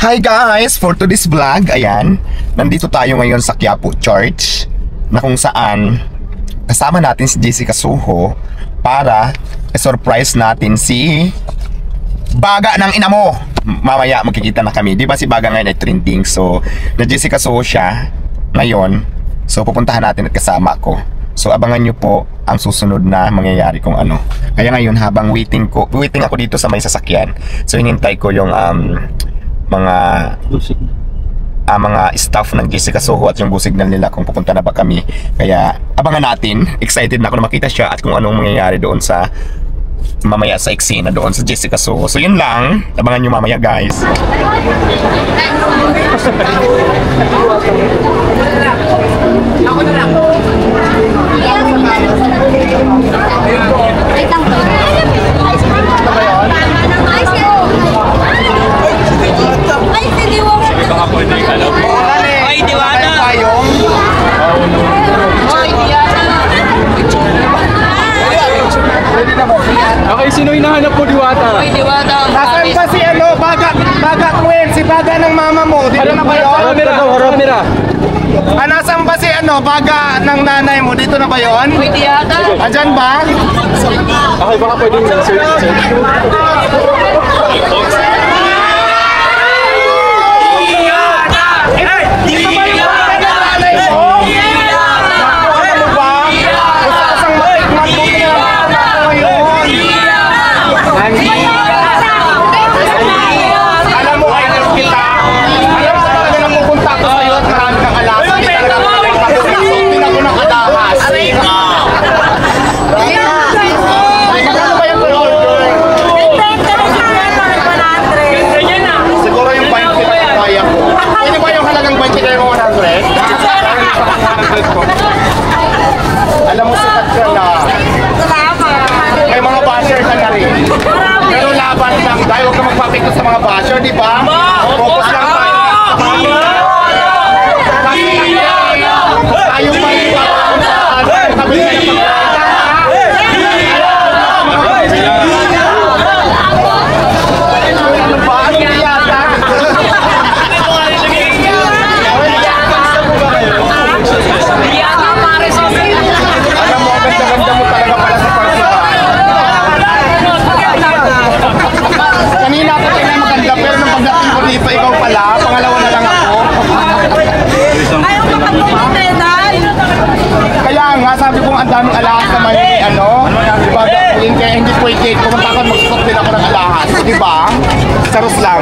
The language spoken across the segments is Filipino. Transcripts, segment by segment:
Hi guys! For today's vlog, ayan, nandito tayo ngayon sa Quiapo Church na kung saan kasama natin si Jessica Soho para surprise natin si Baga ng ina mo. Mamaya magkikita na kami. Di ba si Baga ngayon ay trending? So, na Jessica Soho siya ngayon. So, pupuntahan natin at kasama ko. So, abangan nyo po ang susunod na mangyayari kung ano. Kaya ngayon, habang waiting ako dito sa may sasakyan. So, hinintay ko yung mga staff ng Jessica Soho at yung bus signal nila kung pupunta na ba kami. Kaya abangan natin. Excited na ako na makita siya at kung anong mangyayari doon sa mamaya sa eksena doon sa Jessica Soho. So yun lang. Abangan nyo mamaya guys. Ako na lang. Okay, sino hinahanap mo, Diwata? Ay, Diwata. Nasaan ba si Baga Queen? Si Baga ng mama mo? Dito na ba yun? Kamera. Nasaan ba si Baga ng nanay mo? Dito na ba yun? Ay, Diwata. Andyan ba? Okay, baka pwedeng search. Alam mo, sukat ka na. May mga basher ka na rin. Pero laban lang tayo. Huwag ka magpapikto sa mga basher, di ba? Focus lang tayo. Tayo pa rin pa. Sabi na yung sabi kong ang daming alahas na may Baga Queen, kaya hindi pwede pumunta ako mag-stop din ako ng alahas, di ba? Charot lang.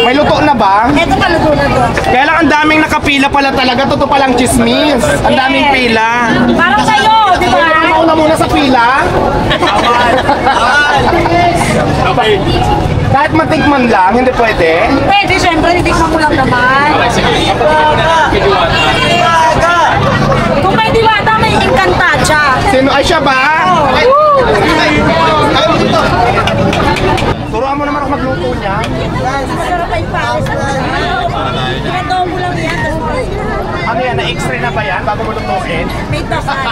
May luto na ba? Ito pa luto na to. Kaya lang ang daming nakapila pala talaga, totoo palang chismis. Ang daming pila. Parang sa'yo, di ba? Mauna muna sa pila. Okay. Kahit matikman lang, hindi pwede. Pwede, syempre, titikman mo lang naman. Kung may Diwata, may Encantadia. Sino? Ay, siya ba? Turuan mo naman ako magluto niya. Masarap pa yung pares. Pinagawa mo lang yan. Ano yan? Na-extra na ba yan bago mo lutuin? May dasal.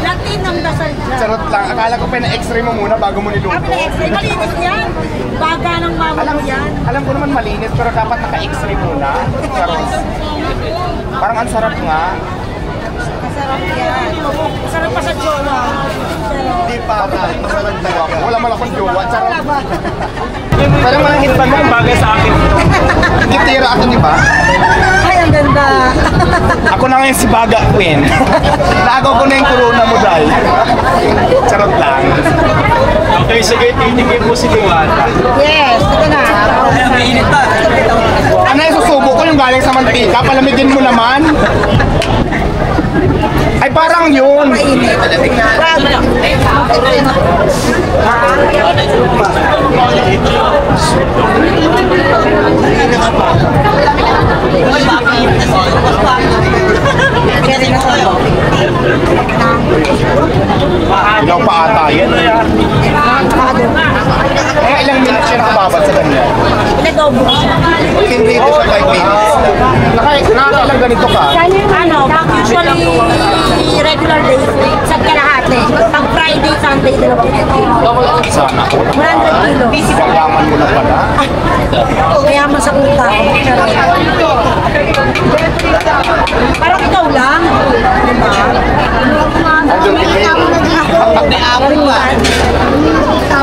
Latin ang dasal dyan. Charot lang. Akala ko pa na-extra mo muna bago mo niluto. Kami na-extra. Malinis yan. Baga ng mama mo yan. Alam ko naman malinis pero dapat naka-extra muna. Charot. Parang ang sarap nga. Masarap yan. Masarap pa sa jowa. Hindi pa. Masarap talaga. Wala man akong jowa. Charot. Parang manahit pa mo ang bagay sa akin. Hindi tira ako, di ba? Ay, ang ganda. Ako na ngayon si Baga Queen. Nagaw ko na yung corona mo dahil. Charot lang. Okay, sige, titigil mo si Diwata. Yes, ito na. Mainit pa. Ano yung susubo ko yung galing sa mantika? Palamigin mo naman. Ay parang yun. Ilaw pa ata yan. Mga ilang minutes siya nakababad sa kanya? Hindi ito sa 5 minutes. Nakakailang ganito ka? Ano, usually regular days, sa kalahati. Pag Friday, Sunday, 2 kilo. Sana. 100 kilo. Kailangan mo na pala. Kaya mo sa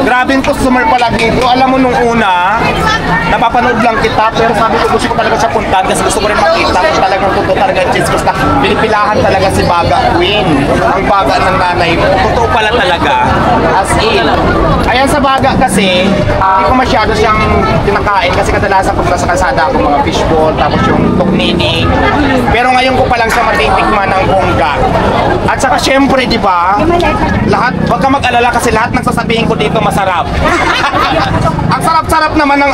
Grabe yung customer pala dito. Alam mo nung una, napapanood lang kita, pero sabi ko gusto ko talaga siya puntahan kasi gusto ko rin makita kung talagang totoo talaga cheese kasi pinipilahan talaga si Baga Queen. Ang baga ng nanay mo. Totoo pala talaga. As in. Ayan sa Baga kasi, hindi ko masyado siyang kinakain kasi kadalasan pag nasa kalsada ako mga fishball, tapos yung tuknini. Pero ngayon ko pa lang siya matitikman ng bongga. At saka syempre, di ba, lahat, wag ka mag-alala kasi lahat ng sasabihin ko dito masarap. Ang sarap-sarap naman ng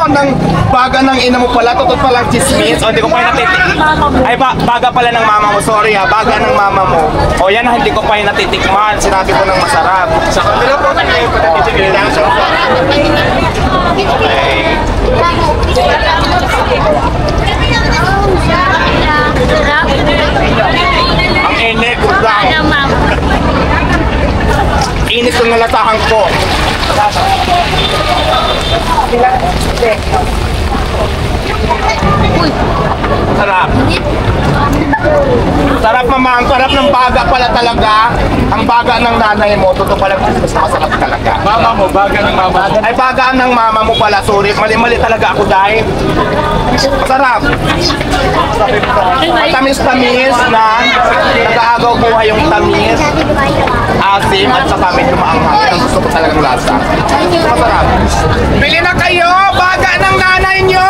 ng baga ng ina mo pala, totoo palang chismis. O, hindi ko pa yung natitikman. Ay, baga pala ng mama mo, sorry ha, baga ng mama mo. O, yan hindi ko pa yung natitikman, sinabi ko ng masarap. Sa kanila po, tayo pa natitikman. Ang init, init yung nalasahan ko. Sarap. Sarap mama, ang sarap ng baga pala talaga. Ang baga ng nanay mo, totoo pala mas masarap talaga. Mama mo, baga ng mama mo. Ay, baga ng mama mo pala, sorry. Mali-mali talaga ako dahil. Masarap. Matamis-tamis na nag-aagaw buhay yung tamis, asim, at saka medyo maanghang. Yan ang gusto ko talagang lasa. Masarap. Bili na kayo! Baga ng nanay nyo!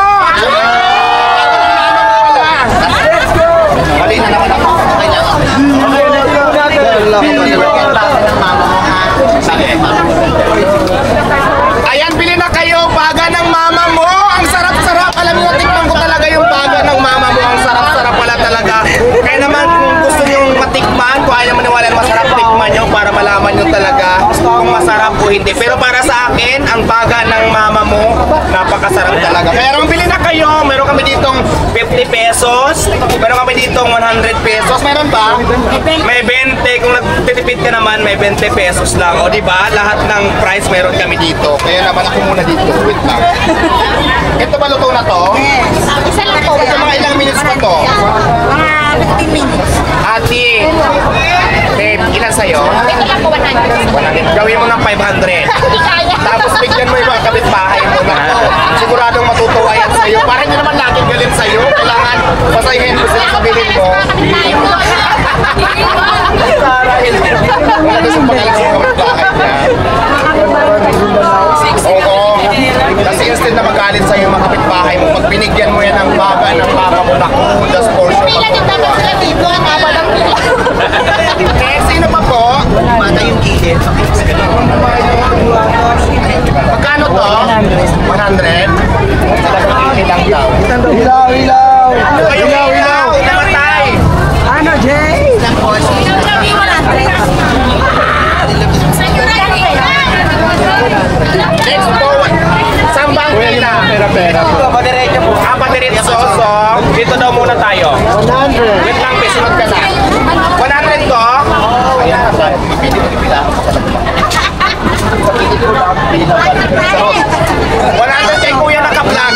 Mali na naman ako. Ayan, bili na kayo! Baga ng mama mo! Ang sarap-sarap! Alam niyo, tikman ko talaga yung baga ng mama mo. Ang sarap-sarap pala talaga. Kaya naman, kung gusto niyo matikman, kung ayaw maniwala na masarap, tikman nyo para malaman nyo talaga kung masarap o hindi. Pero para sa akin, ang baga ng mama mo, napakasarap talaga. Pero bili na kayo! Meron kami ditong 50 pesos. Meron kami ditong 100 pesos. Meron ba? May 20. Kung nagtitipid ka naman, may 20 pesos lang. O diba? Lahat ng price meron kami dito. Kaya naman ako muna dito. Wait lang. Ito ba luto na to? Yes. Isa lang po. Ito mga ilang minutes pa to? Mga 15 minutes. Ate, babe, ilan sa'yo? Ito lang po 100. 100. Gawin mo ng 500. Hindi kaya. Tapos bigyan mo yung mga kapitbahay mo na to. Siguradong matutuwa yan sa'yo. Para hindi naman laging galit sa'yo. Kailangan pasahin mo sila sabihin mo. Wala gusto pagalit sa kapitbahay niya. Oo. Kasi instead na magalit sa'yo yung mga kapitbahay mo, pag binigyan mo yan ng baga ng mama mo, naku, just for sure. Pila din dapat sila dito. Ang haba ng pila. Eh, sino pa po? Mata yung gilid. Magkano to? 100? Talagang ilang daw. Ilaw, ilaw! Ilaw, ilaw! Namatay! Ano, Jay? Next po, sambang pila. Pera-pera po. Padiretso po. Padiretso, so, dito daw muna tayo. 100. Wait lang, besunod ka na. 100 to? Ayan, pipili mo pila. 100 kay Kuya naka-vlog.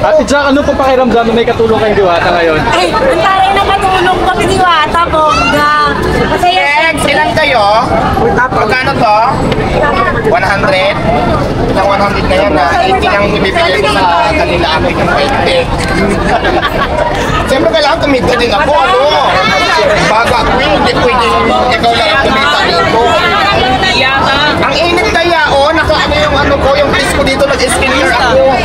Ate Jack, ano po pakiramdam na may katulong kayong diwata ngayon? Ay, ang taray na katulong kami ni Wata, bongga. Masaya. Next, ilan kayo? Magkano to? 100? Ilang 100 na yan na 80 lang ibibigay ko sa kanila akin ng 20. Siyempre kailangan kumita din ako, ano? Baga ako hindi pwedeng ikaw lang ang kumita dito. Ang init kaya, oh, naka-ano yung ano ko, yung place ko dito, nag-skincare ako.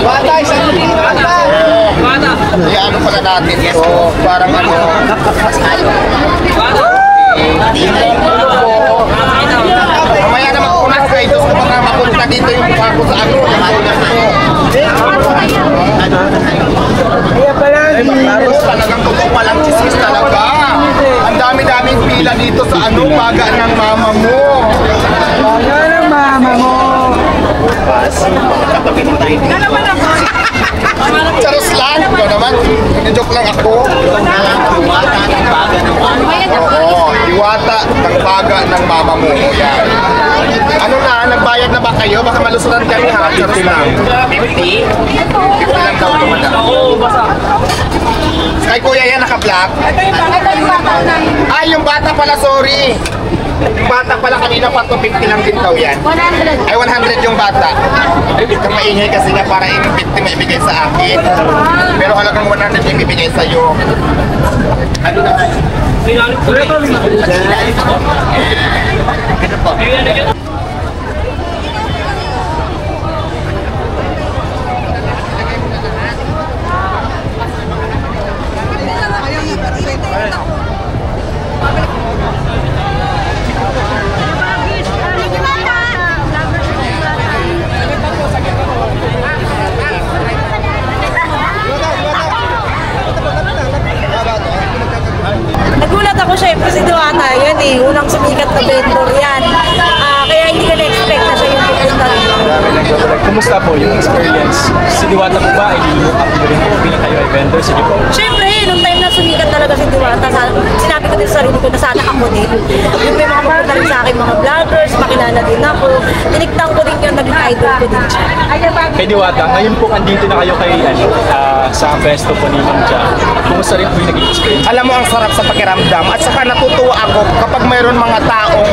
Bata, isang bata. Kaya ano pala natin ito, parang ano. Mamaya na magpunas kayo, gusto ko na mapunta dito yung mukha ko sa ano. Kaya pala, Tapos talagang totoo palang chismis talaga. Ang dami-daming pila dito sa ano, baga ng mama mo. baga ng mama mo. Charos lang, ikaw naman, joke lang ako. Oo, diwata ng baga ng mama mo. Yan. Ano na, nagbayad na ba kayo? Baka malusutan kami ha. 50 lang. 50? 50 lang daw ito, madam. Kay kuya yan, naka-black. Ay, yung bata pala, sorry. Yung bata pala kanina pa to 50 lang din daw yan. 100. Ay, 100 yung bata. Ito maingay kasi nga para yung 50 may ibigay sa akin. Pero halagang 100 yung ibigay sa'yo. Ano na? Nagulat ako syempre si Diwata, yan eh, unang sumikat na vendor yan. Kaya hindi ka na-expect na siya yung pupunta rin. Kumusta po yung experience? Si Diwata po ba ay lilunok up nyo rin po bilang kayo ay vendor? Sige po. Syempre, nung time na sumikat talaga si Diwata, sinabi ko din sa sarili ko na sana ako din. Yung may mga pupunta rin sa akin, mga vloggers, makilala din ako. Tinigtang ko din yung naging idol ko din siya. Kay Diwata, ngayon po andito na kayo kay sa pesto po ni Ma'am Jia. Kumusta rin po yung naging experience? Alam mo, ang sarap sa pakiramdam at saka natutuwa ako kapag mayroon mga taong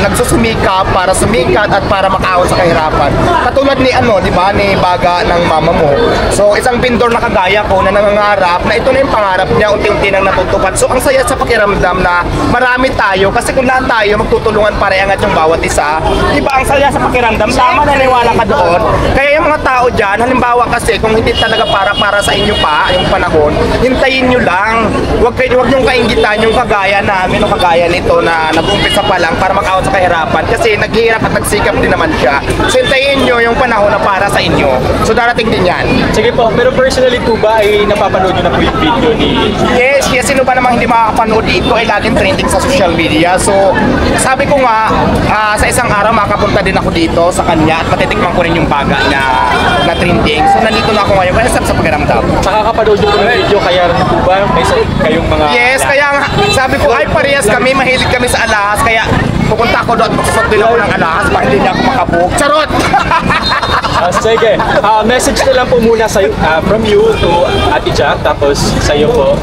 nagsusumikap para sumikat at para makaahon sa kahirapan. Katulad ni di ba, ni Baga ng mama mo. So, isang vendor na kagaya ko na nangangarap na ito na yung pangarap niya, unti-unti nang natutupad. So, ang saya sa pakiramdam na marami tayo kasi kung lahat tayo magtutulungan para iangat yung bawat isa, di ba ang saya sa pakiramdam? Tama, naniwala ka doon. Kaya yung mga tao dyan, halimbawa kasi kung hindi talaga para sa inyo pa, yung panahon, hintayin nyo lang. Huwag nyo kaingitan yung kagaya namin o kagaya nito na nag-umpisa pa lang para makaahon sa kahirapan kasi naghihirap at nagsikap din naman siya. So hintayin nyo yung panahon na para sa inyo. So darating din yan. Sige po, pero personally po ba ay napapanood nyo na po yung video ni... Yes, sino ba namang hindi makakapanood dito ay laging trending sa social media. So sabi ko nga, sa isang araw makapunta din ako dito sa kanya at matitikman ko rin yung baga na trending. So nandito na ako ngayon kaya sa pakiramdam. Nakakapanood nyo po yung video kaya rin po ba may kayong mga... Yes, kaya nga, sabi ko ay parehas kami, mahilig kami sa alahas, kaya pupunta ako doon at magsusot din ako ng alahas para hindi niya ako makabuk. Charot! Sige, message na lang po muna from you to Ate Jia, tapos sa iyo po.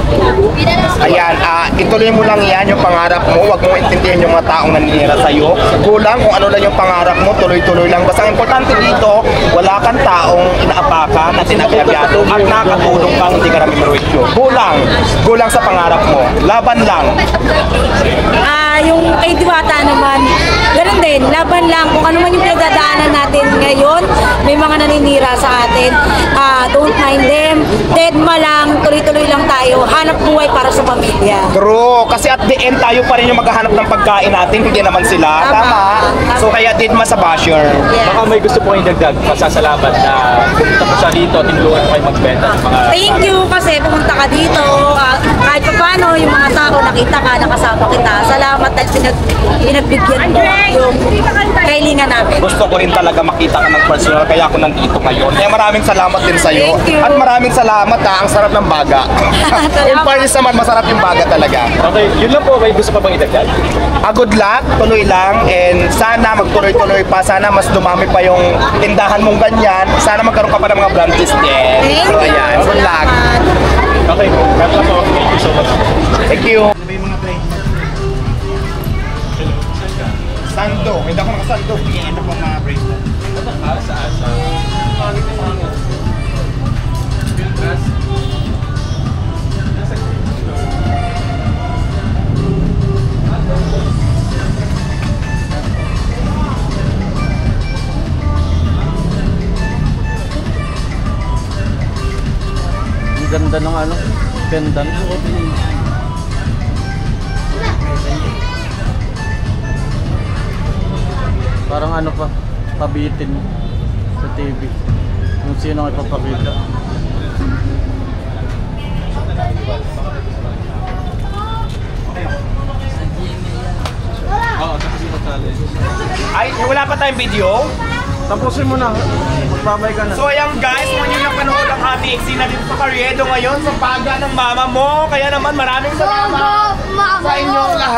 Ayan, ituloy mo lang yan yung pangarap mo, huwag mo intindihin yung mga taong naninira sa'yo. Kulang kung ano lang yung pangarap mo, tuloy-tuloy lang. Basta ang importante dito, wala kang taong inaapakan at inabiabyado at nakatulong kang hindi ka namin merwisyo. Kulang sa pangarap mo. Laban lang. Yung kay Diwata naman, ganoon din, laban lang. Kung ano man yung pinagdadaanan natin ngayon, may mga naninira sa atin. Don't mind them. Deadma lang, tuloy-tuloy lang tayo. Hanap buhay para sa pamilya. True, kasi at the end tayo pa rin yung maghahanap ng pagkain natin, hindi naman sila. Tama. So kaya deadma sa basher. Yes. Baka may gusto po kayong dagdag, pasasalamat na pumunta po siya dito, tinulungan ko kayo magbenta ng mga... Thank you kasi pumunta ka dito. Kahit pa paano, yung mga tao nakita ka, nakasama kita. Salamat at pinagbigyan mo yung kailingan namin. Gusto ko rin talaga makita ka ng personal, kaya ako nandito ngayon. Kaya maraming salamat din sa'yo. Thank you. At maraming salamat ang sarap ng baga. In fairness naman, masarap yung baga talaga. Okay, yun lang po, may gusto pa bang idagdag? Good luck, tuloy lang, and sana magtuloy-tuloy pa. Sana mas dumami pa yung tindahan mong ganyan. Sana magkaroon ka pa ng mga branches din. Thank So you. ayan, good luck. Salamat. Okay, cut lang po. Thank you so much. Thank you. Sando, hindi ako nakasando. Ano po mga bracelet? Ang ganda ng pendant. Parang pabitin sa TV. Kung sino ang ipapakita. Ay, wala pa tayong video? Tapusin mo na. Magbabay ka na. So ayan guys, kung nyo napanood ang ating eksena dito sa Carriedo ngayon sa baga ng mama mo. Kaya naman maraming salamat sa inyong lahat.